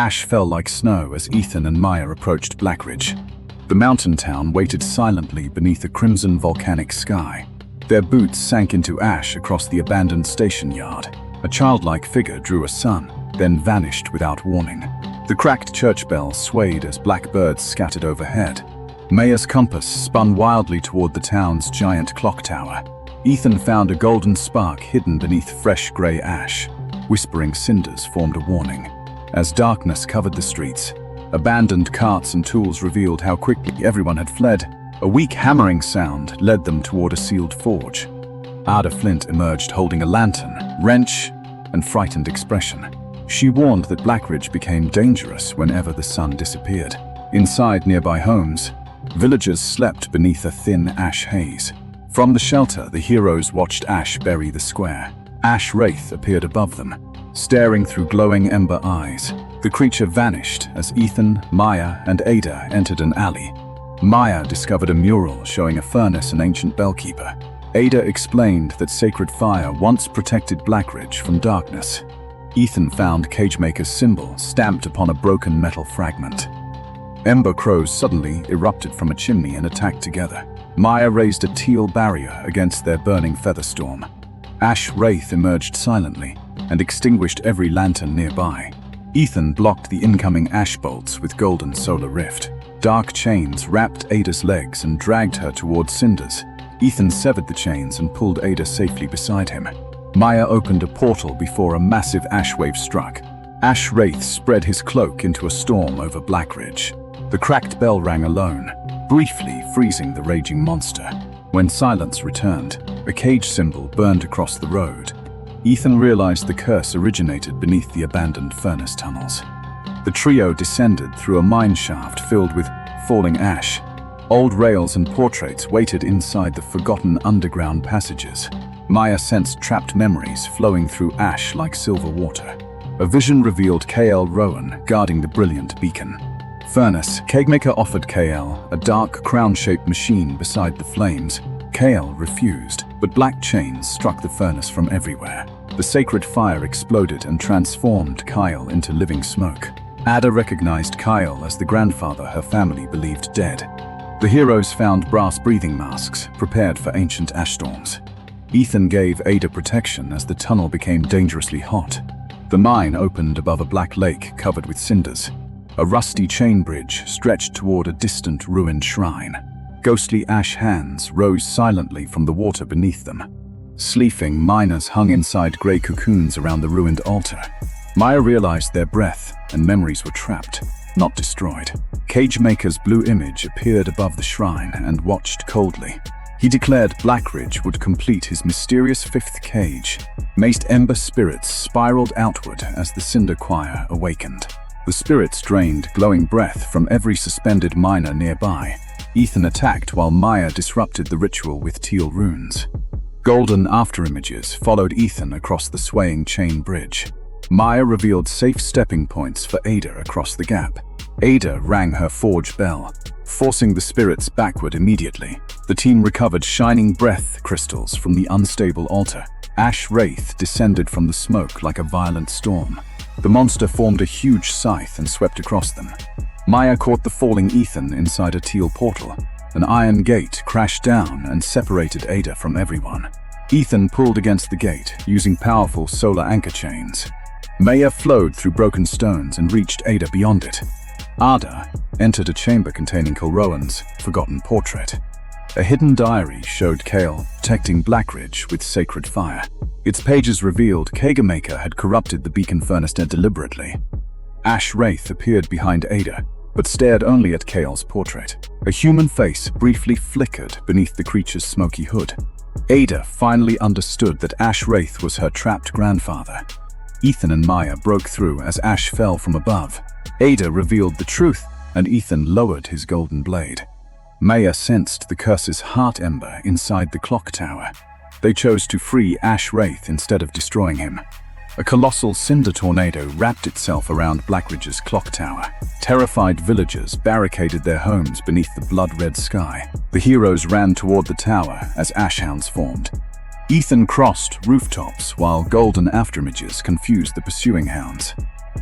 Ash fell like snow as Ethan and Maya approached Blackridge. The mountain town waited silently beneath a crimson volcanic sky. Their boots sank into ash across the abandoned station yard. A childlike figure drew a sun, then vanished without warning. The cracked church bell swayed as black birds scattered overhead. Maya's compass spun wildly toward the town's giant clock tower. Ethan found a golden spark hidden beneath fresh gray ash. Whispering cinders formed a warning. As darkness covered the streets, abandoned carts and tools revealed how quickly everyone had fled. A weak hammering sound led them toward a sealed forge. Ada Flint emerged holding a lantern, wrench, and frightened expression. She warned that Blackridge became dangerous whenever the sun disappeared. Inside nearby homes, villagers slept beneath a thin ash haze. From the shelter, the heroes watched Ash bury the square. Ash Wraith appeared above them, staring through glowing ember eyes. The creature vanished as Ethan, Maya, and Ada entered an alley. Maya discovered a mural showing a furnace and ancient bellkeeper. Ada explained that sacred fire once protected Blackridge from darkness. Ethan found Cagemaker's symbol stamped upon a broken metal fragment. Ember crows suddenly erupted from a chimney and attacked together. Maya raised a teal barrier against their burning featherstorm. Ash Wraith emerged silently and extinguished every lantern nearby. Ethan blocked the incoming ash bolts with golden solar rift. Dark chains wrapped Ada's legs and dragged her towards cinders. Ethan severed the chains and pulled Ada safely beside him. Maya opened a portal before a massive ash wave struck. Ash Wraith spread his cloak into a storm over Blackridge. The cracked bell rang alone, briefly freezing the raging monster. When silence returned, a cage symbol burned across the road. Ethan realized the curse originated beneath the abandoned furnace tunnels. The trio descended through a mine shaft filled with falling ash. Old rails and portraits waited inside the forgotten underground passages. Maya sensed trapped memories flowing through ash like silver water. A vision revealed KL Rowan guarding the brilliant beacon. Furnace, Cagemaker offered KL a dark crown-shaped machine beside the flames. KL refused, but black chains struck the furnace from everywhere. The sacred fire exploded and transformed Kyle into living smoke. Ada recognized Kyle as the grandfather her family believed dead. The heroes found brass breathing masks, prepared for ancient ash storms. Ethan gave Ada protection as the tunnel became dangerously hot. The mine opened above a black lake covered with cinders. A rusty chain bridge stretched toward a distant ruined shrine. Ghostly ash hands rose silently from the water beneath them. Sleeping miners hung inside gray cocoons around the ruined altar. Maya realized their breath and memories were trapped, not destroyed. Cagemaker's blue image appeared above the shrine and watched coldly. He declared Blackridge would complete his mysterious fifth cage. Maced ember spirits spiraled outward as the cinder choir awakened. The spirits drained glowing breath from every suspended miner nearby. Ethan attacked while Maya disrupted the ritual with teal runes. Golden afterimages followed Ethan across the swaying chain bridge. Maya revealed safe stepping points for Ada across the gap. Ada rang her forge bell, forcing the spirits backward immediately. The team recovered shining breath crystals from the unstable altar. Ash Wraith descended from the smoke like a violent storm. The monster formed a huge scythe and swept across them. Maya caught the falling Ethan inside a teal portal. An iron gate crashed down and separated Ada from everyone. Ethan pulled against the gate, using powerful solar anchor chains. Maya flowed through broken stones and reached Ada beyond it. Ada entered a chamber containing Kilrowan's forgotten portrait. A hidden diary showed Kale protecting Blackridge with sacred fire. Its pages revealed Cagemaker had corrupted the beacon furnace deliberately. Ash Wraith appeared behind Ada, but stared only at Kale's portrait. A human face briefly flickered beneath the creature's smoky hood. Ada finally understood that Ash Wraith was her trapped grandfather. Ethan and Maya broke through as Ash fell from above. Ada revealed the truth, and Ethan lowered his golden blade. Maya sensed the curse's heart ember inside the clock tower. They chose to free Ash Wraith instead of destroying him. A colossal cinder tornado wrapped itself around Blackridge's clock tower. Terrified villagers barricaded their homes beneath the blood-red sky. The heroes ran toward the tower as ashhounds formed. Ethan crossed rooftops while golden afterimages confused the pursuing hounds.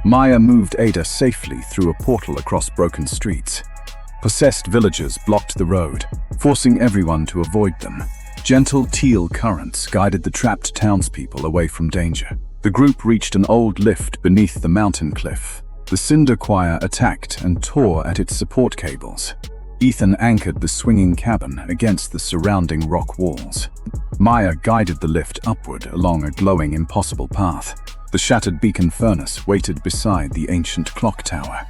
Maya moved Ada safely through a portal across broken streets. Possessed villagers blocked the road, forcing everyone to avoid them. Gentle teal currents guided the trapped townspeople away from danger. The group reached an old lift beneath the mountain cliff. The Cinder Choir attacked and tore at its support cables. Ethan anchored the swinging cabin against the surrounding rock walls. Maya guided the lift upward along a glowing, impossible path. The shattered beacon furnace waited beside the ancient clock tower.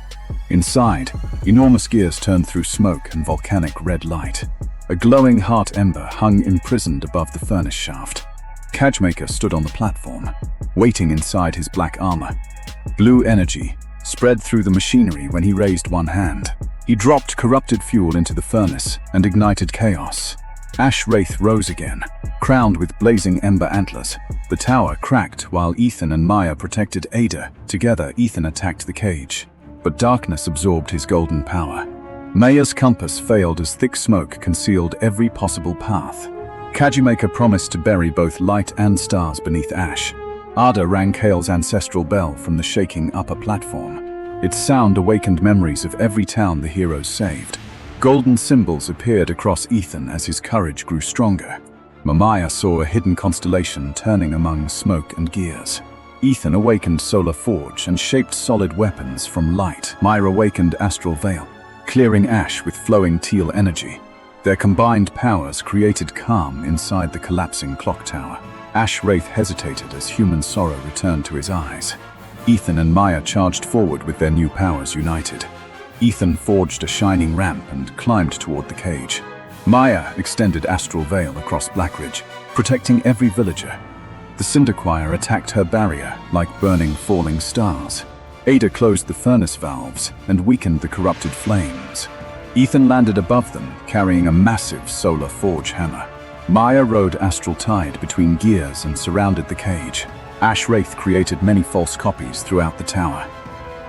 Inside, enormous gears turned through smoke and volcanic red light. A glowing heart ember hung imprisoned above the furnace shaft. Cagemaker stood on the platform, waiting inside his black armor. Blue energy spread through the machinery when he raised one hand. He dropped corrupted fuel into the furnace and ignited chaos. Ash Wraith rose again, crowned with blazing ember antlers. The tower cracked while Ethan and Maya protected Ada. Together, Ethan attacked the cage, but darkness absorbed his golden power. Maya's compass failed as thick smoke concealed every possible path. Cagemaker promised to bury both light and stars beneath ash. Ada rang Kale's ancestral bell from the shaking upper platform. Its sound awakened memories of every town the heroes saved. Golden symbols appeared across Ethan as his courage grew stronger. Maya saw a hidden constellation turning among smoke and gears. Ethan awakened Solar Forge and shaped solid weapons from light. Myra awakened Astral Veil, clearing ash with flowing teal energy. Their combined powers created calm inside the collapsing clock tower. Ash Wraith hesitated as human sorrow returned to his eyes. Ethan and Maya charged forward with their new powers united. Ethan forged a shining ramp and climbed toward the cage. Maya extended Astral Veil across Blackridge, protecting every villager. The Cinder Choir attacked her barrier like burning falling stars. Ada closed the furnace valves and weakened the corrupted flames. Ethan landed above them, carrying a massive Solar Forge hammer. Maya rode Astral Tide between gears and surrounded the cage. Ash Wraith created many false copies throughout the tower.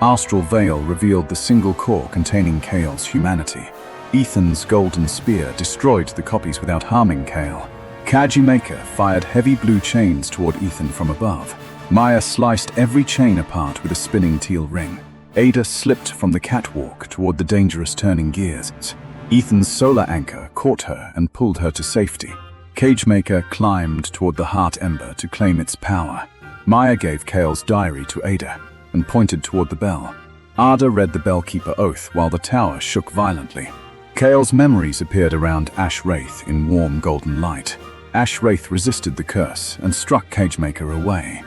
Astral Veil revealed the single core containing Kale's humanity. Ethan's golden spear destroyed the copies without harming Kale. Cagemaker fired heavy blue chains toward Ethan from above. Maya sliced every chain apart with a spinning teal ring. Ada slipped from the catwalk toward the dangerous turning gears. Ethan's solar anchor caught her and pulled her to safety. Cagemaker climbed toward the heart ember to claim its power. Maya gave Kale's diary to Ada and pointed toward the bell. Ada read the bellkeeper oath while the tower shook violently. Kale's memories appeared around Ash Wraith in warm golden light. Ash Wraith resisted the curse and struck Cagemaker away.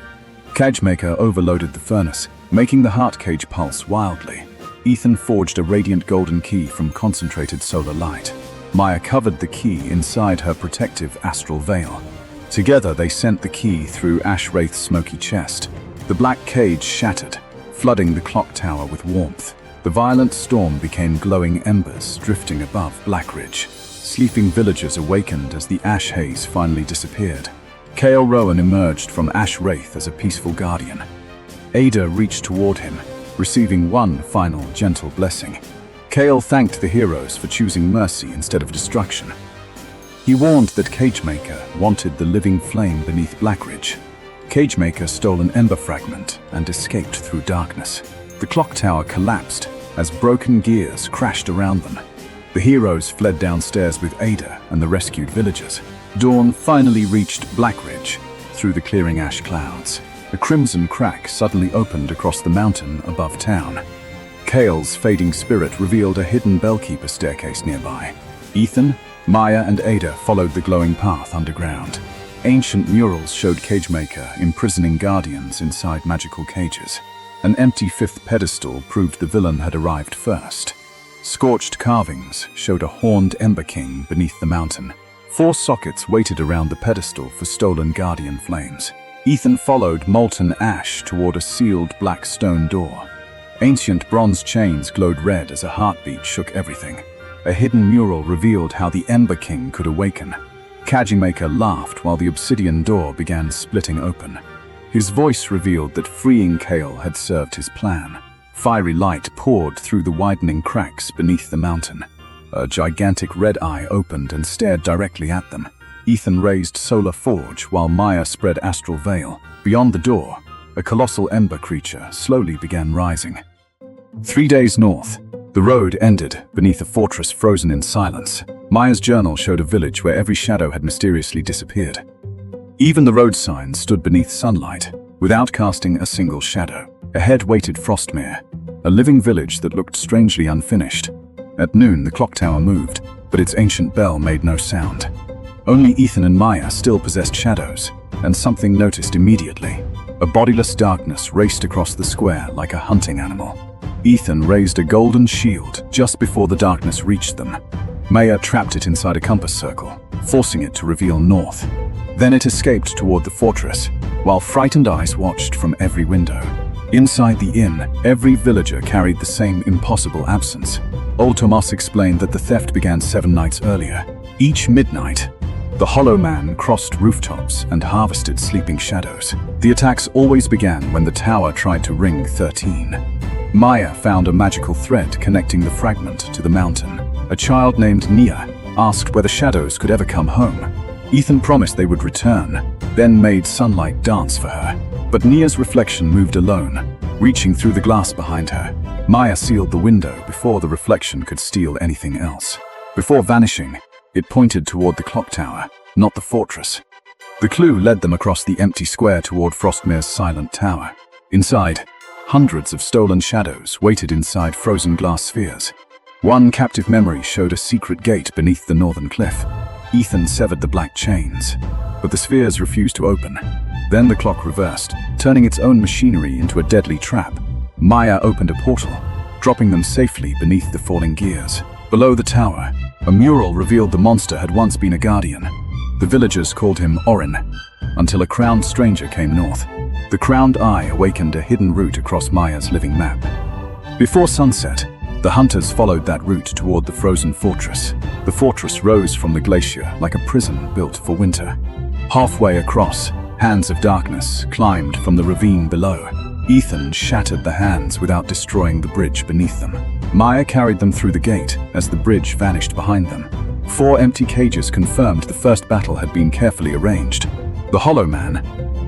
Cagemaker overloaded the furnace, making the heart cage pulse wildly. Ethan forged a radiant golden key from concentrated solar light. Maya covered the key inside her protective astral veil. Together they sent the key through Ash Wraith's smoky chest. The black cage shattered, flooding the clock tower with warmth. The violent storm became glowing embers drifting above Blackridge. Sleeping villagers awakened as the ash haze finally disappeared. Kale Rowan emerged from Ash Wraith as a peaceful guardian. Ada reached toward him, receiving one final gentle blessing. Kale thanked the heroes for choosing mercy instead of destruction. He warned that Cagemaker wanted the living flame beneath Blackridge. Cagemaker stole an ember fragment and escaped through darkness. The clock tower collapsed as broken gears crashed around them. The heroes fled downstairs with Ada and the rescued villagers. Dawn finally reached Blackridge through the clearing ash clouds. A crimson crack suddenly opened across the mountain above town. Kale's fading spirit revealed a hidden bellkeeper staircase nearby. Ethan, Maya, and Ada followed the glowing path underground. Ancient murals showed Cagemaker imprisoning guardians inside magical cages. An empty fifth pedestal proved the villain had arrived first. Scorched carvings showed a horned Ember King beneath the mountain. 4 sockets waited around the pedestal for stolen guardian flames. Ethan followed molten ash toward a sealed black stone door. Ancient bronze chains glowed red as a heartbeat shook everything. A hidden mural revealed how the Ember King could awaken. Cagemaker laughed while the obsidian door began splitting open. His voice revealed that freeing Kale had served his plan. Fiery light poured through the widening cracks beneath the mountain. A gigantic red eye opened and stared directly at them. Ethan raised Solar Forge while Maya spread Astral Veil. Beyond the door, a colossal ember creature slowly began rising. 3 days north, the road ended beneath a fortress frozen in silence. Maya's journal showed a village where every shadow had mysteriously disappeared. Even the road signs stood beneath sunlight, without casting a single shadow. Ahead waited Frostmere, a living village that looked strangely unfinished. At noon, the clock tower moved, but its ancient bell made no sound. Only Ethan and Maya still possessed shadows, and something noticed immediately. A bodiless darkness raced across the square like a hunting animal. Ethan raised a golden shield just before the darkness reached them. Maya trapped it inside a compass circle, forcing it to reveal north. Then it escaped toward the fortress, while frightened eyes watched from every window. Inside the inn, every villager carried the same impossible absence. Old Tomas explained that the theft began 7 nights earlier. Each midnight, the Hollow Man crossed rooftops and harvested sleeping shadows. The attacks always began when the tower tried to ring 13. Maya found a magical thread connecting the fragment to the mountain. A child named Nia asked whether shadows could ever come home. Ethan promised they would return, then made sunlight dance for her. But Nia's reflection moved alone, reaching through the glass behind her. Maya sealed the window before the reflection could steal anything else. Before vanishing, it pointed toward the clock tower, not the fortress. The clue led them across the empty square toward Frostmere's silent tower. Inside, hundreds of stolen shadows waited inside frozen glass spheres. One captive memory showed a secret gate beneath the northern cliff. Ethan severed the black chains, but the spheres refused to open. Then the clock reversed, turning its own machinery into a deadly trap. Maya opened a portal, dropping them safely beneath the falling gears. Below the tower, a mural revealed the monster had once been a guardian. The villagers called him Orin, until a crowned stranger came north. The crowned eye awakened a hidden route across Maya's living map. Before sunset, the hunters followed that route toward the frozen fortress. The fortress rose from the glacier like a prison built for winter. Halfway across, hands of darkness climbed from the ravine below. Ethan shattered the hands without destroying the bridge beneath them. Maya carried them through the gate as the bridge vanished behind them. 4 empty cages confirmed the first battle had been carefully arranged. The Hollow Man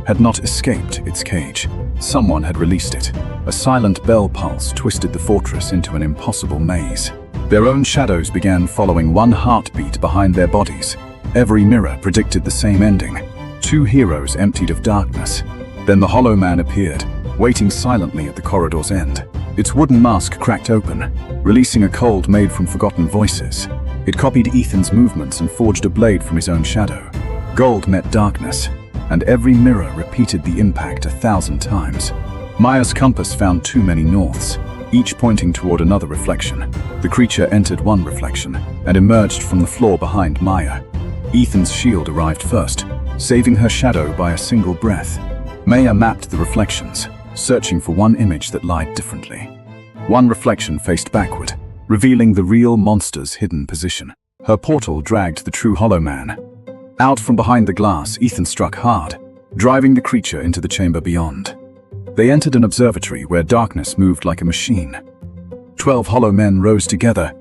had not escaped its cage. Someone had released it. A silent bell pulse twisted the fortress into an impossible maze. Their own shadows began following one heartbeat behind their bodies. Every mirror predicted the same ending. 2 heroes emptied of darkness. Then the Hollow Man appeared, waiting silently at the corridor's end. Its wooden mask cracked open, releasing a cold made from forgotten voices. It copied Ethan's movements and forged a blade from his own shadow. Gold met darkness, and every mirror repeated the impact 1,000 times. Maya's compass found too many norths, each pointing toward another reflection. The creature entered one reflection and emerged from the floor behind Maya. Ethan's shield arrived first, saving her shadow by a single breath. Maya mapped the reflections, searching for one image that lied differently. One reflection faced backward, revealing the real monster's hidden position. Her portal dragged the true Hollow Man. Out from behind the glass, Ethan struck hard, driving the creature into the chamber beyond. They entered an observatory where darkness moved like a machine. 12 hollow men rose together,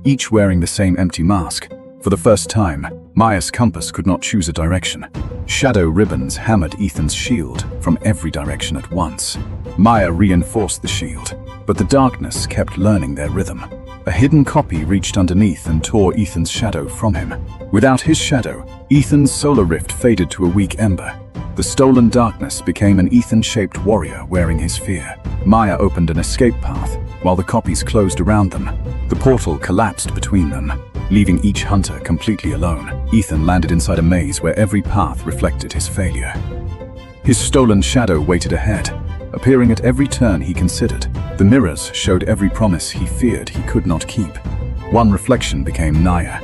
each wearing the same empty mask. For the first time, Maya's compass could not choose a direction. Shadow ribbons hammered Ethan's shield from every direction at once. Maya reinforced the shield, but the darkness kept learning their rhythm. A hidden copy reached underneath and tore Ethan's shadow from him. Without his shadow, Ethan's solar rift faded to a weak ember. The stolen darkness became an Ethan-shaped warrior wearing his fear. Maya opened an escape path, while the copies closed around them. The portal collapsed between them, leaving each hunter completely alone. Ethan landed inside a maze where every path reflected his failure. His stolen shadow waited ahead, appearing at every turn he considered. The mirrors showed every promise he feared he could not keep. One reflection became Naya,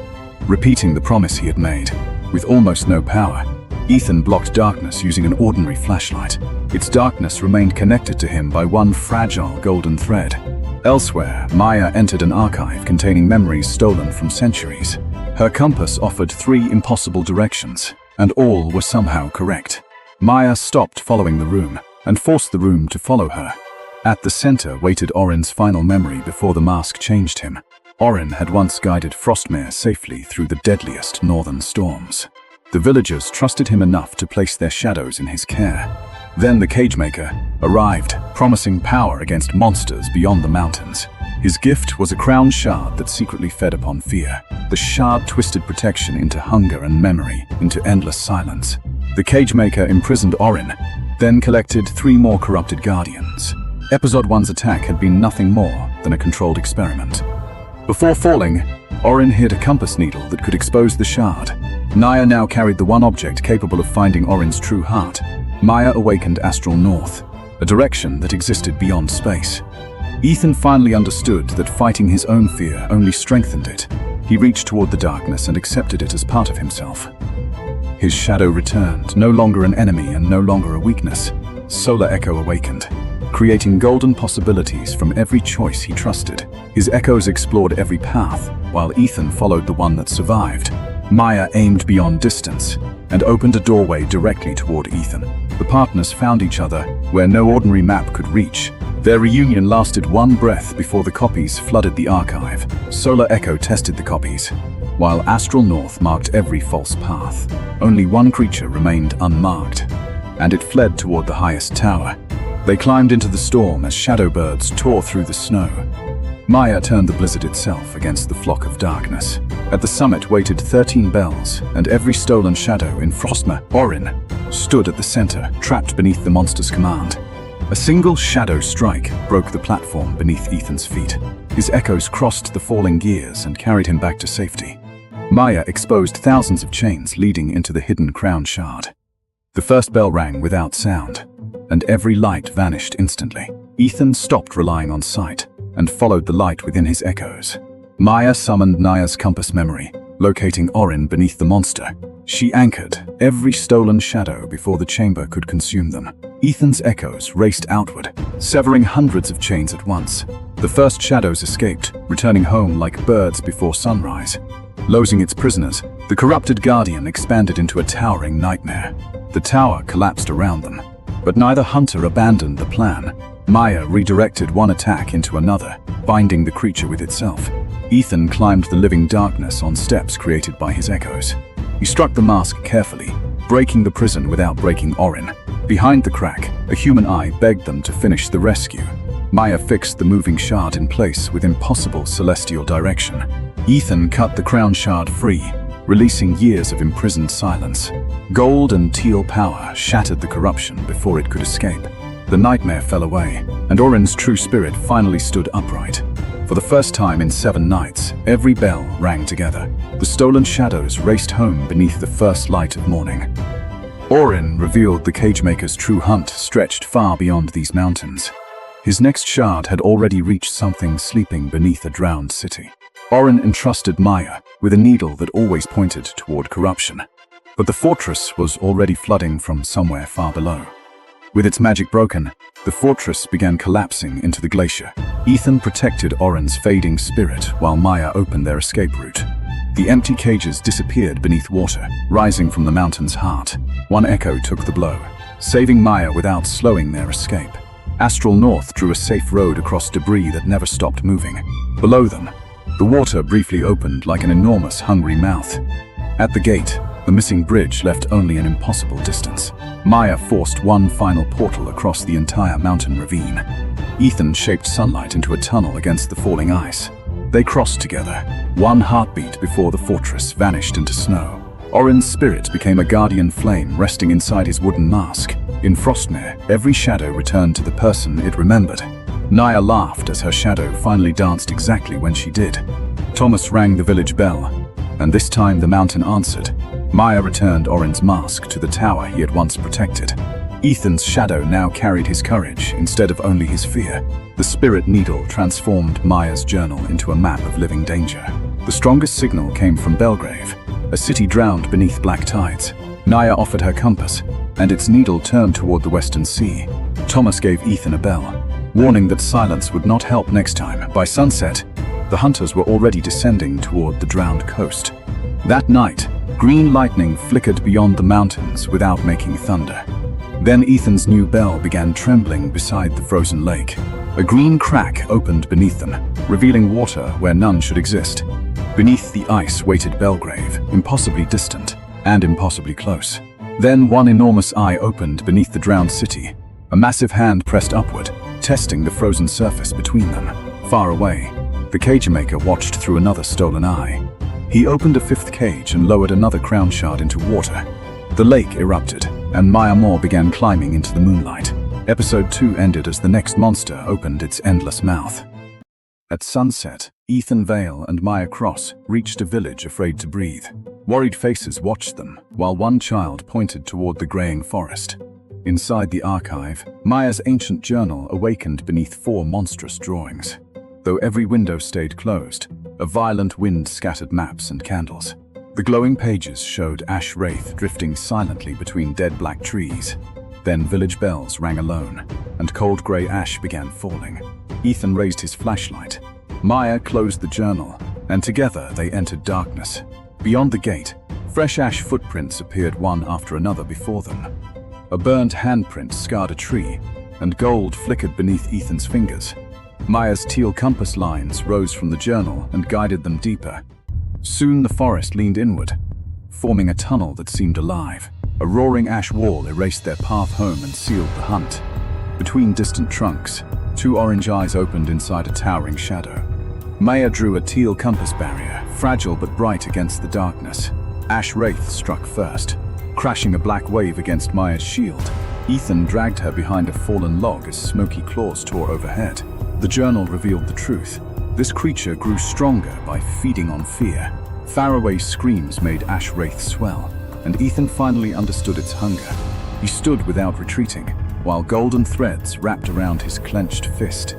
repeating the promise he had made. With almost no power, Ethan blocked darkness using an ordinary flashlight. Its darkness remained connected to him by one fragile golden thread. Elsewhere, Maya entered an archive containing memories stolen from centuries. Her compass offered 3 impossible directions, and all were somehow correct. Maya stopped following the room and forced the room to follow her. At the center waited Orin's final memory before the mask changed him. Orin had once guided Frostmere safely through the deadliest northern storms. The villagers trusted him enough to place their shadows in his care. Then the Cagemaker arrived, promising power against monsters beyond the mountains. His gift was a crown shard that secretly fed upon fear. The shard twisted protection into hunger and memory, into endless silence. The Cagemaker imprisoned Orin, then collected 3 more corrupted guardians. Episode 1's attack had been nothing more than a controlled experiment. Before falling, Orin hid a compass needle that could expose the shard. Naya now carried the one object capable of finding Orin's true heart. Maya awakened Astral North, a direction that existed beyond space. Ethan finally understood that fighting his own fear only strengthened it. He reached toward the darkness and accepted it as part of himself. His shadow returned, no longer an enemy and no longer a weakness. Solar Echo awakened, creating golden possibilities from every choice he trusted. His echoes explored every path, while Ethan followed the one that survived. Maya aimed beyond distance and opened a doorway directly toward Ethan. The partners found each other where no ordinary map could reach. Their reunion lasted one breath before the copies flooded the archive. Solar Echo tested the copies, while Astral North marked every false path. Only one creature remained unmarked, and it fled toward the highest tower. They climbed into the storm as shadow birds tore through the snow. Maya turned the blizzard itself against the flock of darkness. At the summit waited 13 bells, and every stolen shadow in Frostmere. Orin stood at the center, trapped beneath the monster's command. A single shadow strike broke the platform beneath Ethan's feet. His echoes crossed the falling gears and carried him back to safety. Maya exposed thousands of chains leading into the hidden crown shard. The first bell rang without sound, and every light vanished instantly. Ethan stopped relying on sight and followed the light within his echoes. Maya summoned Naya's compass memory, locating Orin beneath the monster. She anchored every stolen shadow before the chamber could consume them. Ethan's echoes raced outward, severing hundreds of chains at once. The first shadows escaped, returning home like birds before sunrise. Losing its prisoners, the corrupted guardian expanded into a towering nightmare. The tower collapsed around them, but neither hunter abandoned the plan. Maya redirected one attack into another, binding the creature with itself. Ethan climbed the living darkness on steps created by his echoes. He struck the mask carefully, breaking the prison without breaking Orin. Behind the crack, a human eye begged them to finish the rescue. Maya fixed the moving shard in place with impossible celestial direction. Ethan cut the crown shard free, releasing years of imprisoned silence. Gold and teal power shattered the corruption before it could escape. The nightmare fell away, and Orin's true spirit finally stood upright. For the first time in 7 nights, every bell rang together. The stolen shadows raced home beneath the first light of morning. Orin revealed the Cagemaker's true hunt stretched far beyond these mountains. His next shard had already reached something sleeping beneath a drowned city. Orin entrusted Maya with a needle that always pointed toward corruption. But the fortress was already flooding from somewhere far below. With its magic broken, the fortress began collapsing into the glacier. Ethan protected Orin's fading spirit while Maya opened their escape route. The empty cages disappeared beneath water, rising from the mountain's heart. One echo took the blow, saving Maya without slowing their escape. Astral North drew a safe road across debris that never stopped moving. Below them, the water briefly opened like an enormous hungry mouth. At the gate, the missing bridge left only an impossible distance. Maya forced one final portal across the entire mountain ravine. Ethan shaped sunlight into a tunnel against the falling ice. They crossed together, one heartbeat before the fortress vanished into snow. Orin's spirit became a guardian flame resting inside his wooden mask. In Frostmere, every shadow returned to the person it remembered. Naya laughed as her shadow finally danced exactly when she did. Thomas rang the village bell, and this time the mountain answered. Maya returned Orin's mask to the tower he had once protected. Ethan's shadow now carried his courage instead of only his fear. The spirit needle transformed Maya's journal into a map of living danger. The strongest signal came from Belgrave, a city drowned beneath black tides. Naya offered her compass, and its needle turned toward the western sea. Thomas gave Ethan a bell, warning that silence would not help next time. By sunset, the hunters were already descending toward the drowned coast. That night, green lightning flickered beyond the mountains without making thunder. Then Ethan's new bell began trembling beside the frozen lake. A green crack opened beneath them, revealing water where none should exist. Beneath the ice waited Belgrave, impossibly distant and impossibly close. Then one enormous eye opened beneath the drowned city. A massive hand pressed upward, testing the frozen surface between them. Far away, the cage maker watched through another stolen eye. He opened a fifth cage and lowered another crown shard into water. The lake erupted, and Maya Moore began climbing into the moonlight. Episode 2 ended as the next monster opened its endless mouth. At sunset, Ethan Vale and Maya Cross reached a village afraid to breathe. Worried faces watched them, while one child pointed toward the graying forest. Inside the archive, Maya's ancient journal awakened beneath 4 monstrous drawings. Though every window stayed closed, a violent wind scattered maps and candles. The glowing pages showed Ash Wraith drifting silently between dead black trees. Then village bells rang alone, and cold grey ash began falling. Ethan raised his flashlight. Maya closed the journal, and together they entered darkness. Beyond the gate, fresh ash footprints appeared one after another before them. A burned handprint scarred a tree, and gold flickered beneath Ethan's fingers. Maya's teal compass lines rose from the journal and guided them deeper. Soon the forest leaned inward, forming a tunnel that seemed alive. A roaring ash wall erased their path home and sealed the hunt. Between distant trunks, 2 orange eyes opened inside a towering shadow. Maya drew a teal compass barrier, fragile but bright against the darkness. Ash Wraith struck first, crashing a black wave against Maya's shield. Ethan dragged her behind a fallen log as smoky claws tore overhead. The journal revealed the truth. This creature grew stronger by feeding on fear. Faraway screams made Ash Wraith swell, and Ethan finally understood its hunger. He stood without retreating, while golden threads wrapped around his clenched fist.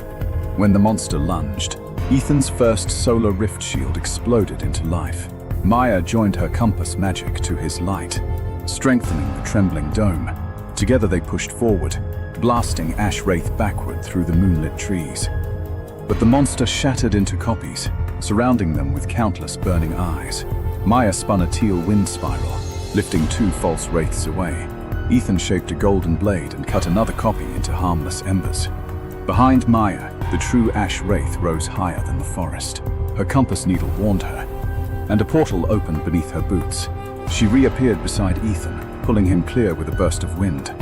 When the monster lunged, Ethan's first solar rift shield exploded into life. Maya joined her compass magic to his light, strengthening the trembling dome. Together they pushed forward, blasting Ash Wraith backward through the moonlit trees. But the monster shattered into copies, surrounding them with countless burning eyes. Maya spun a teal wind spiral, lifting 2 false wraiths away. Ethan shaped a golden blade and cut another copy into harmless embers. Behind Maya, the true Ash Wraith rose higher than the forest. Her compass needle warned her, and a portal opened beneath her boots. She reappeared beside Ethan, pulling him clear with a burst of wind.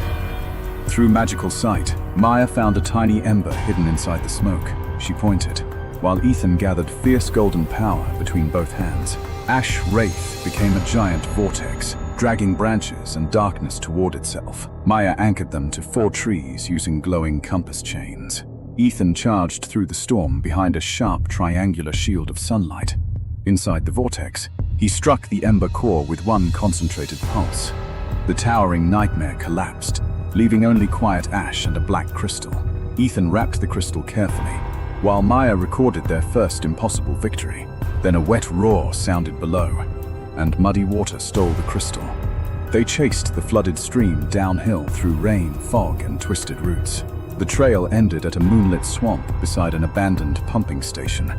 Through magical sight, Maya found a tiny ember hidden inside the smoke. She pointed, while Ethan gathered fierce golden power between both hands. Ash Wraith became a giant vortex, dragging branches and darkness toward itself. Maya anchored them to 4 trees using glowing compass chains. Ethan charged through the storm behind a sharp triangular shield of sunlight. Inside the vortex, he struck the ember core with one concentrated pulse. The towering nightmare collapsed, leaving only quiet ash and a black crystal. Ethan wrapped the crystal carefully, while Maya recorded their first impossible victory. Then a wet roar sounded below, and muddy water stole the crystal. They chased the flooded stream downhill through rain, fog, and twisted roots. The trail ended at a moonlit swamp beside an abandoned pumping station.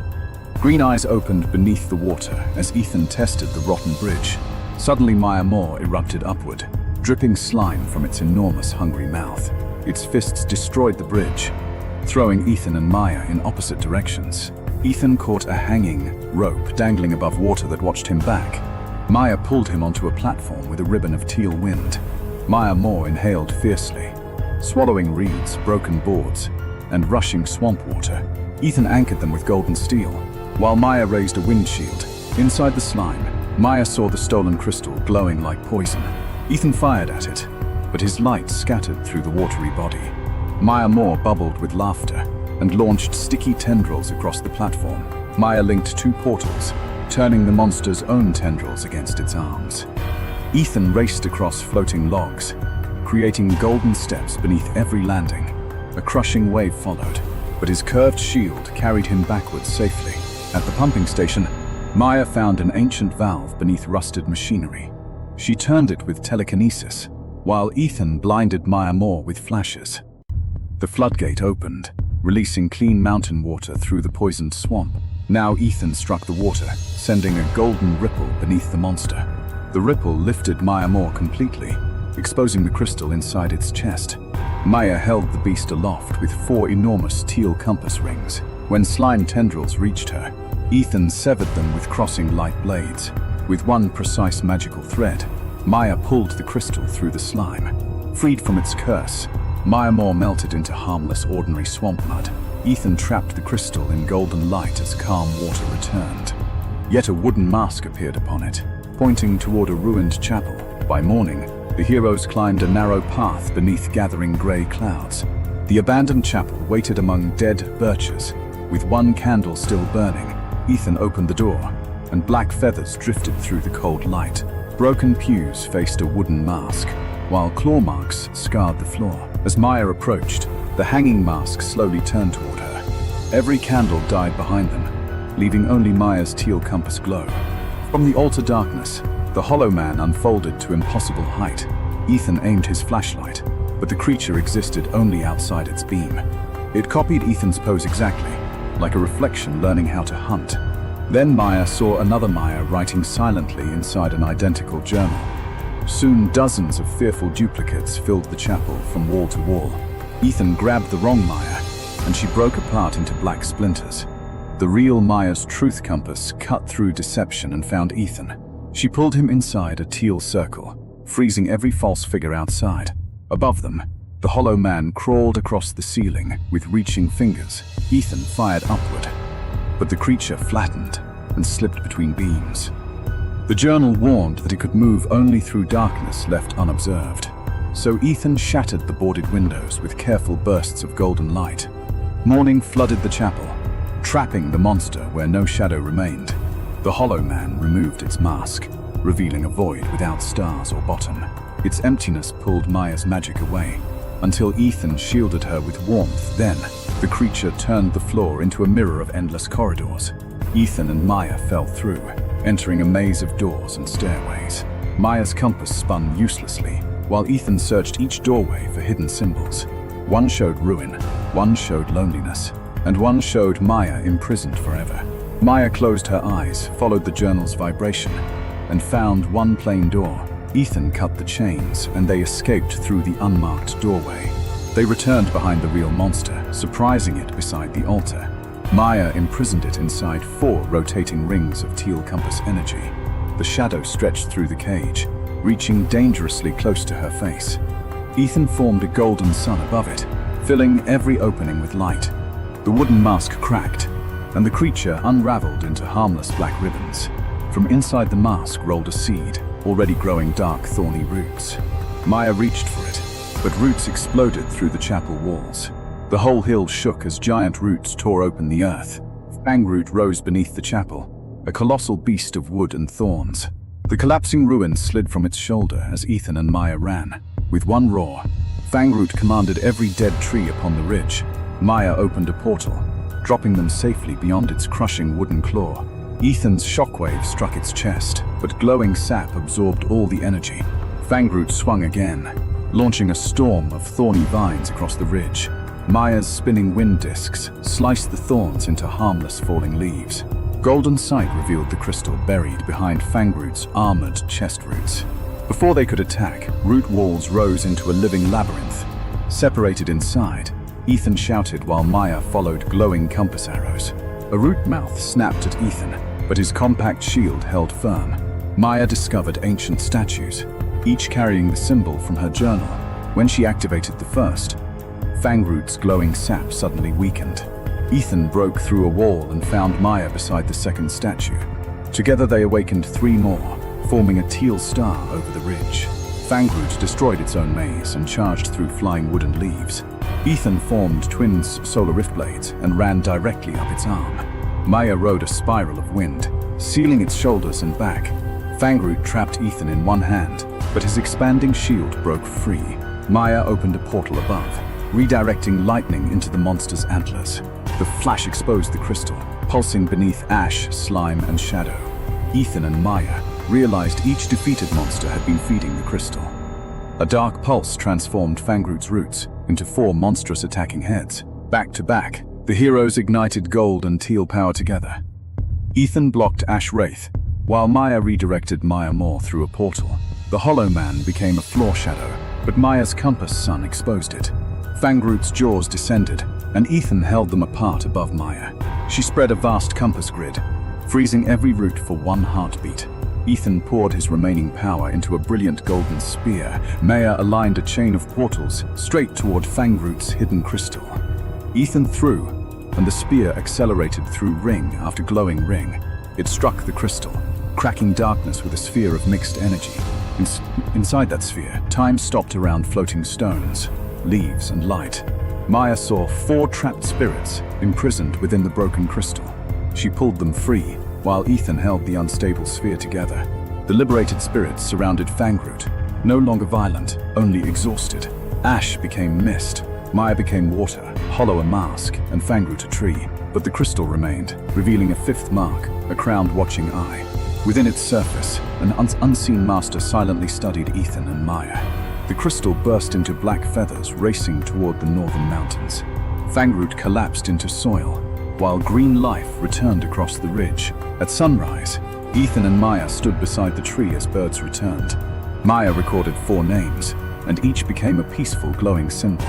Green eyes opened beneath the water as Ethan tested the rotten bridge. Suddenly Maya Moore erupted upward, dripping slime from its enormous hungry mouth. Its fists destroyed the bridge, throwing Ethan and Maya in opposite directions. Ethan caught a hanging rope dangling above water that watched him back. Maya pulled him onto a platform with a ribbon of teal wind. Maya Moore inhaled fiercely, swallowing reeds, broken boards, and rushing swamp water. Ethan anchored them with golden steel, while Maya raised a wind shield. Inside the slime, Maya saw the stolen crystal glowing like poison. Ethan fired at it, but his light scattered through the watery body. Maya Moore bubbled with laughter and launched sticky tendrils across the platform. Maya linked 2 portals, turning the monster's own tendrils against its arms. Ethan raced across floating logs, creating golden steps beneath every landing. A crushing wave followed, but his curved shield carried him backwards safely. At the pumping station, Maya found an ancient valve beneath rusted machinery. She turned it with telekinesis, while Ethan blinded Maya Moore with flashes. The floodgate opened, releasing clean mountain water through the poisoned swamp. Now Ethan struck the water, sending a golden ripple beneath the monster. The ripple lifted Maya Moore completely, exposing the crystal inside its chest. Maya held the beast aloft with 4 enormous teal compass rings. When slime tendrils reached her, Ethan severed them with crossing light blades. With one precise magical thread, Maya pulled the crystal through the slime. Freed from its curse, Maya more melted into harmless, ordinary swamp mud. Ethan trapped the crystal in golden light as calm water returned. Yet a wooden mask appeared upon it, pointing toward a ruined chapel. By morning, the heroes climbed a narrow path beneath gathering grey clouds. The abandoned chapel waited among dead birches. With one candle still burning, Ethan opened the door, and black feathers drifted through the cold light. Broken pews faced a wooden mask, while claw marks scarred the floor. As Maya approached, the hanging mask slowly turned toward her. Every candle died behind them, leaving only Maya's teal compass glow. From the altar darkness, the hollow man unfolded to impossible height. Ethan aimed his flashlight, but the creature existed only outside its beam. It copied Ethan's pose exactly, like a reflection learning how to hunt. Then Maya saw another Maya writing silently inside an identical journal. Soon dozens of fearful duplicates filled the chapel from wall to wall. Ethan grabbed the wrong Maya, and she broke apart into black splinters. The real Maya's truth compass cut through deception and found Ethan. She pulled him inside a teal circle, freezing every false figure outside. Above them, the hollow man crawled across the ceiling with reaching fingers. Ethan fired upward, but the creature flattened and slipped between beams. The journal warned that it could move only through darkness left unobserved. So Ethan shattered the boarded windows with careful bursts of golden light. Morning flooded the chapel, trapping the monster where no shadow remained. The hollow man removed its mask, revealing a void without stars or bottom. Its emptiness pulled Maya's magic away, until Ethan shielded her with warmth. Then, the creature turned the floor into a mirror of endless corridors. Ethan and Maya fell through, entering a maze of doors and stairways. Maya's compass spun uselessly, while Ethan searched each doorway for hidden symbols. One showed ruin, one showed loneliness, and one showed Maya imprisoned forever. Maya closed her eyes, followed the journal's vibration, and found one plain door. Ethan cut the chains, and they escaped through the unmarked doorway. They returned behind the real monster, surprising it beside the altar. Maya imprisoned it inside 4 rotating rings of teal compass energy. The shadow stretched through the cage, reaching dangerously close to her face. Ethan formed a golden sun above it, filling every opening with light. The wooden mask cracked, and the creature unraveled into harmless black ribbons. From inside the mask rolled a seed, already growing dark, thorny roots. Maya reached for it, but roots exploded through the chapel walls. The whole hill shook as giant roots tore open the earth. Fangroot rose beneath the chapel, a colossal beast of wood and thorns. The collapsing ruins slid from its shoulder as Ethan and Maya ran. With one roar, Fangroot commanded every dead tree upon the ridge. Maya opened a portal, dropping them safely beyond its crushing wooden claw. Ethan's shockwave struck its chest, but glowing sap absorbed all the energy. Fangroot swung again, launching a storm of thorny vines across the ridge. Maya's spinning wind discs sliced the thorns into harmless falling leaves. Golden sight revealed the crystal buried behind Fangroot's armored chest roots. Before they could attack, root walls rose into a living labyrinth. Separated inside, Ethan shouted while Maya followed glowing compass arrows. A root mouth snapped at Ethan, but his compact shield held firm. Maya discovered ancient statues, each carrying the symbol from her journal. When she activated the first, Fangroot's glowing sap suddenly weakened. Ethan broke through a wall and found Maya beside the second statue. Together they awakened 3 more, forming a teal star over the ridge. Fangroot destroyed its own maze and charged through flying wood and leaves. Ethan formed twin solar rift blades and ran directly up its arm. Maya rode a spiral of wind, sealing its shoulders and back. Fangroot trapped Ethan in one hand, but his expanding shield broke free. Maya opened a portal above, redirecting lightning into the monster's antlers. The flash exposed the crystal, pulsing beneath ash, slime, and shadow. Ethan and Maya realized each defeated monster had been feeding the crystal. A dark pulse transformed Fangroot's roots into 4 monstrous attacking heads. Back to back, the heroes ignited gold and teal power together. Ethan blocked Ash Wraith, while Maya redirected Maya Moore through a portal. The Hollow Man became a floor shadow, but Maya's compass sun exposed it. Fangroot's jaws descended, and Ethan held them apart above Maya. She spread a vast compass grid, freezing every root for 1 heartbeat. Ethan poured his remaining power into a brilliant golden spear. Maya aligned a chain of portals straight toward Fangroot's hidden crystal. Ethan threw, and the spear accelerated through ring after glowing ring. It struck the crystal, cracking darkness with a sphere of mixed energy. Inside that sphere, time stopped around floating stones, leaves, and light. Maya saw 4 trapped spirits imprisoned within the broken crystal. She pulled them free, while Ethan held the unstable sphere together. The liberated spirits surrounded Fangroot, no longer violent, only exhausted. Ash became mist, Maya became water, Hollow a mask, and Fangroot a tree. But the crystal remained, revealing a 5th mark, a crowned watching eye. Within its surface, an unseen master silently studied Ethan and Maya. The crystal burst into black feathers racing toward the northern mountains. Fangroot collapsed into soil, while green life returned across the ridge. At sunrise, Ethan and Maya stood beside the tree as birds returned. Maya recorded 4 names, and each became a peaceful, glowing symbol.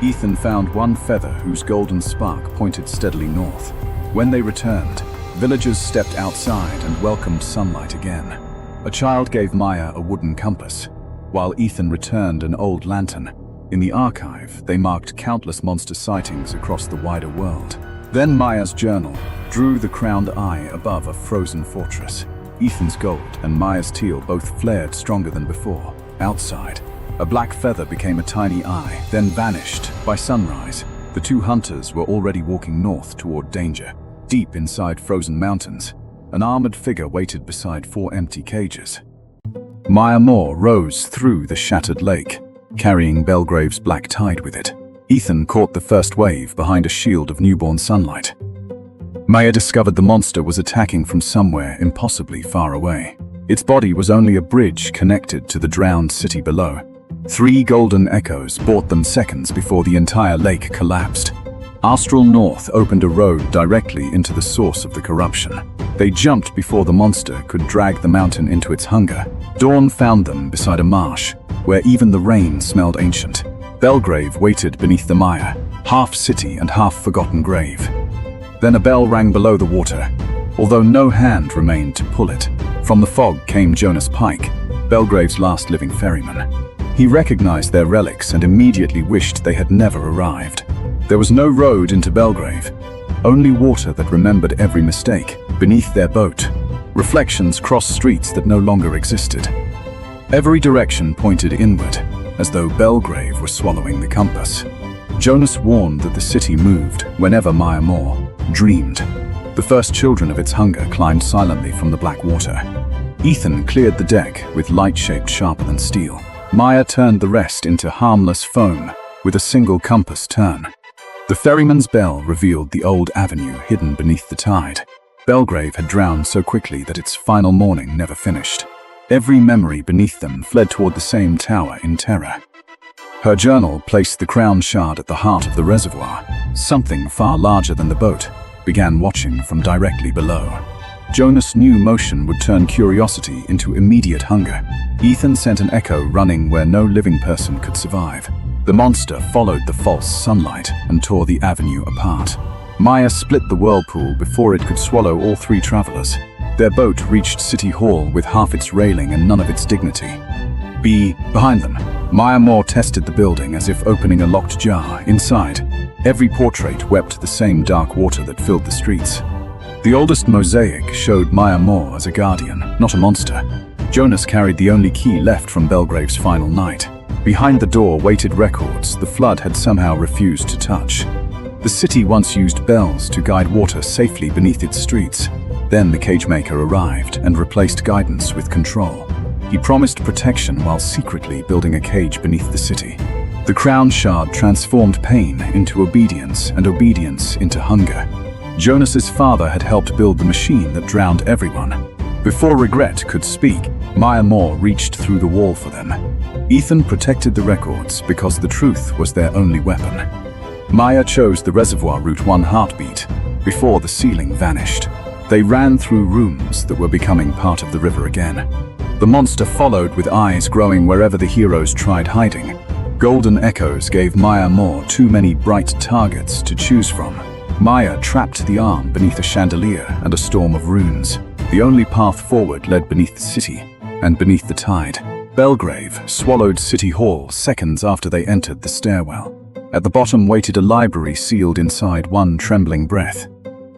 Ethan found 1 feather whose golden spark pointed steadily north. When they returned, villagers stepped outside and welcomed sunlight again. A child gave Maya a wooden compass, while Ethan returned an old lantern. In the archive, they marked countless monster sightings across the wider world. Then Maya's journal drew the crowned eye above a frozen fortress. Ethan's gold and Maya's teal both flared stronger than before. Outside, a black feather became a tiny eye, then vanished. By sunrise, the 2 hunters were already walking north toward danger. Deep inside frozen mountains, an armored figure waited beside 4 empty cages. Maya Moore rose through the shattered lake, carrying Belgrave's black tide with it. Ethan caught the first wave behind a shield of newborn sunlight. Maya discovered the monster was attacking from somewhere impossibly far away. Its body was only a bridge connected to the drowned city below. 3 golden echoes bought them seconds before the entire lake collapsed. Astral North opened a road directly into the source of the corruption. They jumped before the monster could drag the mountain into its hunger. Dawn found them beside a marsh, where even the rain smelled ancient. Belgrave waited beneath the mire, half city and half forgotten grave. Then a bell rang below the water, although no hand remained to pull it. From the fog came Jonas Pike, Belgrave's last living ferryman. He recognized their relics and immediately wished they had never arrived. There was no road into Belgrave, only water that remembered every mistake. Beneath their boat, reflections crossed streets that no longer existed. Every direction pointed inward, as though Belgrave were swallowing the compass. Jonas warned that the city moved whenever Maya Moore dreamed. The first children of its hunger climbed silently from the black water. Ethan cleared the deck with light shaped sharper than steel. Maya turned the rest into harmless foam with a single compass turn. The ferryman's bell revealed the old avenue hidden beneath the tide. Belgrave had drowned so quickly that its final morning never finished. Every memory beneath them fled toward the same tower in terror. Her journal placed the crown shard at the heart of the reservoir. Something far larger than the boat began watching from directly below. Jonas knew motion would turn curiosity into immediate hunger. Ethan sent an echo running where no living person could survive. The monster followed the false sunlight and tore the avenue apart. Maya split the whirlpool before it could swallow all 3 travelers. Their boat reached City Hall with half its railing and none of its dignity. Behind them, Maya Moore tested the building as if opening a locked jar. Inside, every portrait wept the same dark water that filled the streets. The oldest mosaic showed Maya Moore as a guardian, not a monster. Jonas carried the only key left from Belgrave's final night. Behind the door waited records the flood had somehow refused to touch. The city once used bells to guide water safely beneath its streets. Then the cagemaker arrived and replaced guidance with control. He promised protection while secretly building a cage beneath the city. The crown shard transformed pain into obedience and obedience into hunger. Jonas's father had helped build the machine that drowned everyone. Before regret could speak, Maya Moore reached through the wall for them. Ethan protected the records because the truth was their only weapon. Maya chose the reservoir route 1 heartbeat before the ceiling vanished. They ran through rooms that were becoming part of the river again. The monster followed with eyes growing wherever the heroes tried hiding. Golden echoes gave Maya Moore too many bright targets to choose from. Maya trapped the arm beneath a chandelier and a storm of runes. The only path forward led beneath the city and beneath the tide. Belgrave swallowed City Hall seconds after they entered the stairwell. At the bottom waited a library sealed inside one trembling breath.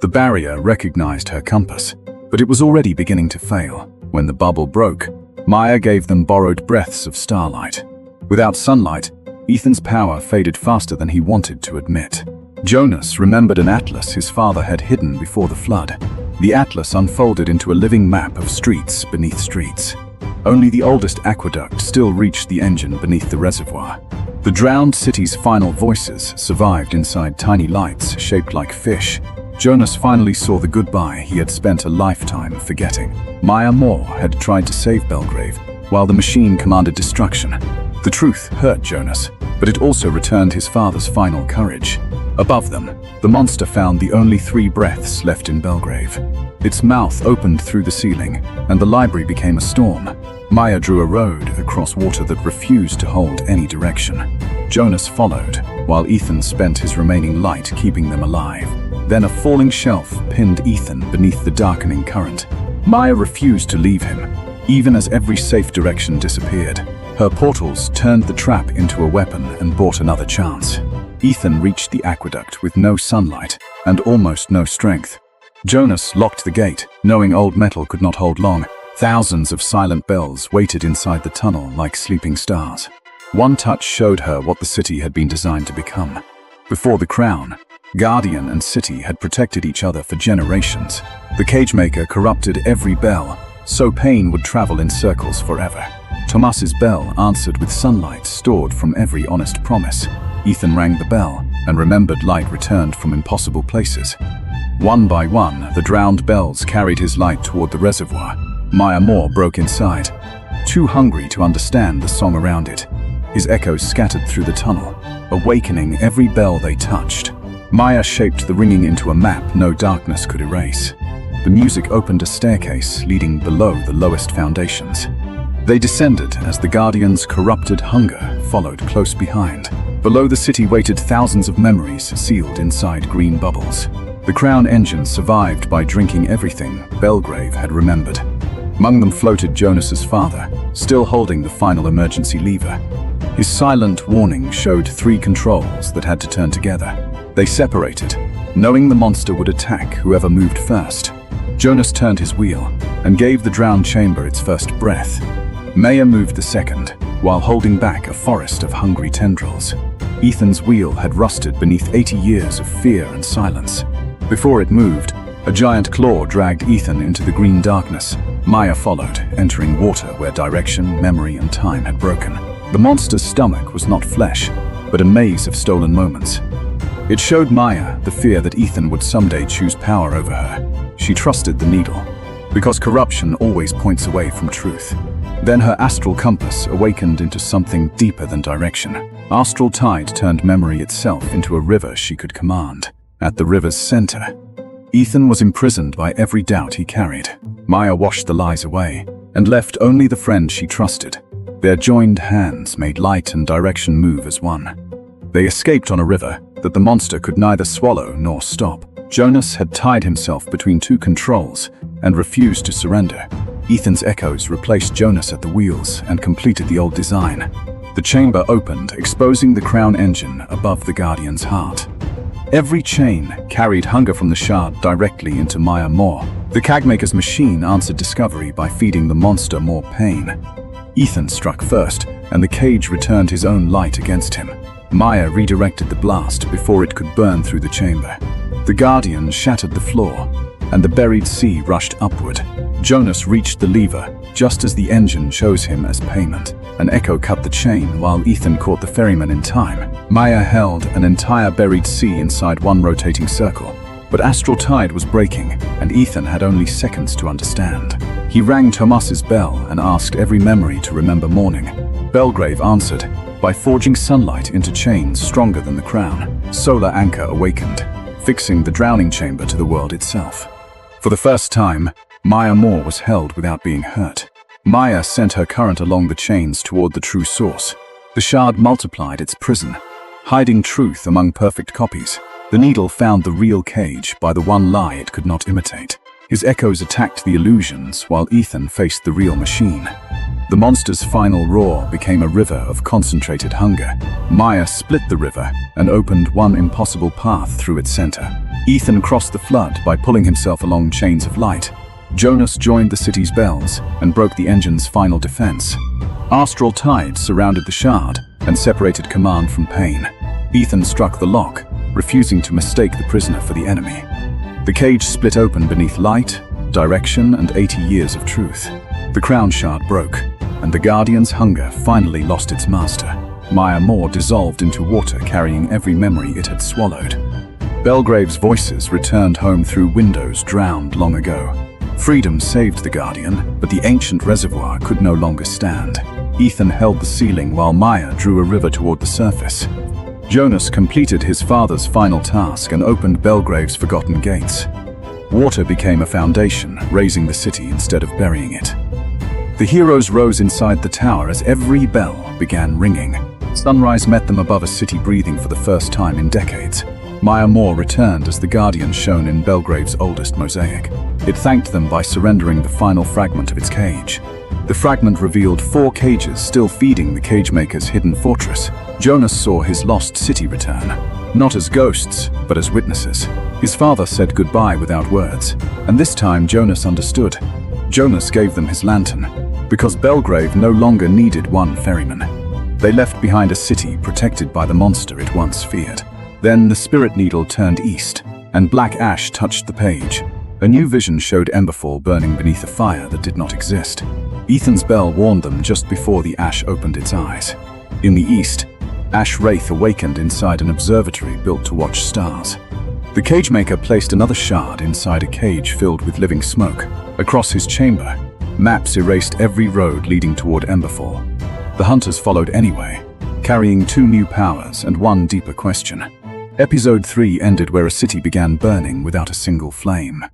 The barrier recognized her compass, but it was already beginning to fail. When the bubble broke, Maya gave them borrowed breaths of starlight. Without sunlight, Ethan's power faded faster than he wanted to admit. Jonas remembered an atlas his father had hidden before the flood. The atlas unfolded into a living map of streets beneath streets. Only the oldest aqueduct still reached the engine beneath the reservoir. The drowned city's final voices survived inside tiny lights shaped like fish. Jonas finally saw the goodbye he had spent a lifetime forgetting. Maya Moore had tried to save Belgrave, while the machine commanded destruction. The truth hurt Jonas, but it also returned his father's final courage. Above them, the monster found the only 3 breaths left in Belgrave. Its mouth opened through the ceiling, and the library became a storm. Maya drew a road across water that refused to hold any direction. Jonas followed, while Ethan spent his remaining light keeping them alive. Then a falling shelf pinned Ethan beneath the darkening current. Maya refused to leave him, even as every safe direction disappeared. Her portals turned the trap into a weapon and bought another chance. Ethan reached the aqueduct with no sunlight and almost no strength. Jonas locked the gate, knowing old metal could not hold long. Thousands of silent bells waited inside the tunnel like sleeping stars. One touch showed her what the city had been designed to become. Before the crown, Guardian and City had protected each other for generations. The Cagemaker corrupted every bell, so pain would travel in circles forever. Tomas's bell answered with sunlight stored from every honest promise. Ethan rang the bell, and remembered light returned from impossible places. One by one, the drowned bells carried his light toward the reservoir. Maya Moore broke inside, too hungry to understand the song around it. His echoes scattered through the tunnel, awakening every bell they touched. Maya shaped the ringing into a map no darkness could erase. The music opened a staircase leading below the lowest foundations. They descended as the Guardian's corrupted hunger followed close behind. Below the city waited thousands of memories sealed inside green bubbles. The Crown engine survived by drinking everything Belgrave had remembered. Among them floated Jonas's father, still holding the final emergency lever. His silent warning showed 3 controls that had to turn together. They separated, knowing the monster would attack whoever moved first. Jonas turned his wheel and gave the drowned chamber its first breath. Maya moved the second, while holding back a forest of hungry tendrils. Ethan's wheel had rusted beneath 80 years of fear and silence. Before it moved, a giant claw dragged Ethan into the green darkness. Maya followed, entering water where direction, memory, and time had broken. The monster's stomach was not flesh, but a maze of stolen moments. It showed Maya the fear that Ethan would someday choose power over her. She trusted the needle, because corruption always points away from truth. Then her astral compass awakened into something deeper than direction. Astral tide turned memory itself into a river she could command. At the river's center, Ethan was imprisoned by every doubt he carried. Maya washed the lies away and left only the friend she trusted. Their joined hands made light and direction move as one. They escaped on a river that the monster could neither swallow nor stop. Jonas had tied himself between 2 controls and refused to surrender. Ethan's echoes replaced Jonas at the wheels and completed the old design. The chamber opened, exposing the Crown engine above the Guardian's heart. Every chain carried hunger from the shard directly into Maya Moore. The Cagemaker's machine answered discovery by feeding the monster more pain. Ethan struck first, and the cage returned his own light against him. Maya redirected the blast before it could burn through the chamber. The Guardian shattered the floor, and the buried sea rushed upward. Jonas reached the lever just as the engine chose him as payment. An echo cut the chain while Ethan caught the ferryman in time. Maya held an entire buried sea inside one rotating circle. But astral tide was breaking, and Ethan had only seconds to understand. He rang Tomas's bell and asked every memory to remember morning. Belgrave answered by forging sunlight into chains stronger than the Crown. Solar Anchor awakened, fixing the drowning chamber to the world itself. For the first time, Maya Moore was held without being hurt. Maya sent her current along the chains toward the true source. The shard multiplied its prison, hiding truth among perfect copies. The needle found the real cage by the one lie it could not imitate. His echoes attacked the illusions while Ethan faced the real machine. The monster's final roar became a river of concentrated hunger. Maya split the river and opened one impossible path through its center. Ethan crossed the flood by pulling himself along chains of light. Jonas joined the city's bells and broke the engine's final defense. Astral tides surrounded the shard and separated command from pain. Ethan struck the lock, refusing to mistake the prisoner for the enemy. The cage split open beneath light, direction, and 80 years of truth. The crown shard broke, and the Guardian's hunger finally lost its master. Maya Moore dissolved into water, carrying every memory it had swallowed. Belgrave's voices returned home through windows drowned long ago. Freedom saved the Guardian, but the ancient reservoir could no longer stand. Ethan held the ceiling while Maya drew a river toward the surface. Jonas completed his father's final task and opened Belgrave's forgotten gates. Water became a foundation, raising the city instead of burying it. The heroes rose inside the tower as every bell began ringing. Sunrise met them above a city breathing for the first time in decades. Maya Moore returned as the Guardian shone in Belgrave's oldest mosaic. It thanked them by surrendering the final fragment of its cage. The fragment revealed 4 cages still feeding the Cagemaker's hidden fortress. Jonas saw his lost city return, not as ghosts, but as witnesses. His father said goodbye without words, and this time Jonas understood. Jonas gave them his lantern, because Belgrave no longer needed one ferryman. They left behind a city protected by the monster it once feared. Then the spirit needle turned east, and black ash touched the page. A new vision showed Emberfall burning beneath a fire that did not exist. Ethan's bell warned them just before the ash opened its eyes. In the east, Ash Wraith awakened inside an observatory built to watch stars. The Cagemaker placed another shard inside a cage filled with living smoke. Across his chamber, maps erased every road leading toward Emberfall. The hunters followed anyway, carrying 2 new powers and 1 deeper question. Episode 3 ended where a city began burning without a single flame.